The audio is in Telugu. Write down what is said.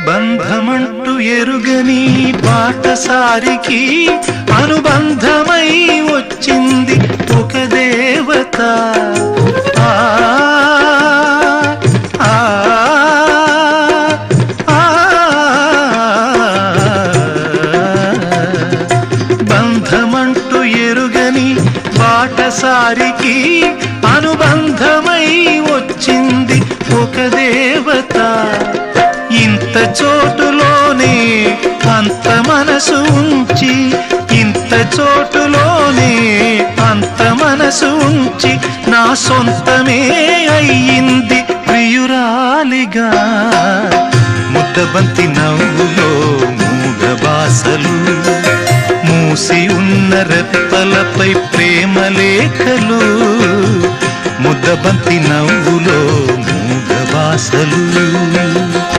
బంధమంటూ ఎరుగని బాటసారికి అనుబంధమై వచ్చింది ఒక దేవత. ఆ ఆ బంధమంటూ ఎరుగని బాటసారికి అనుబంధమై వచ్చింది ఒక దేవత. ఇంత చోటులోనే అంత మనసు ఉంచి, ఇంత చోటులోనే అంత మనసు ఉంచి నా సొంతమే అయ్యింది ప్రియురాలిగా. ముద్దబంతి నవ్వులో మూగ బాసలు, మూసి ఉన్న రెప్పలపై ప్రేమ లేఖలు. ముద్దబంతి నవ్వులో మూగ బాసలు.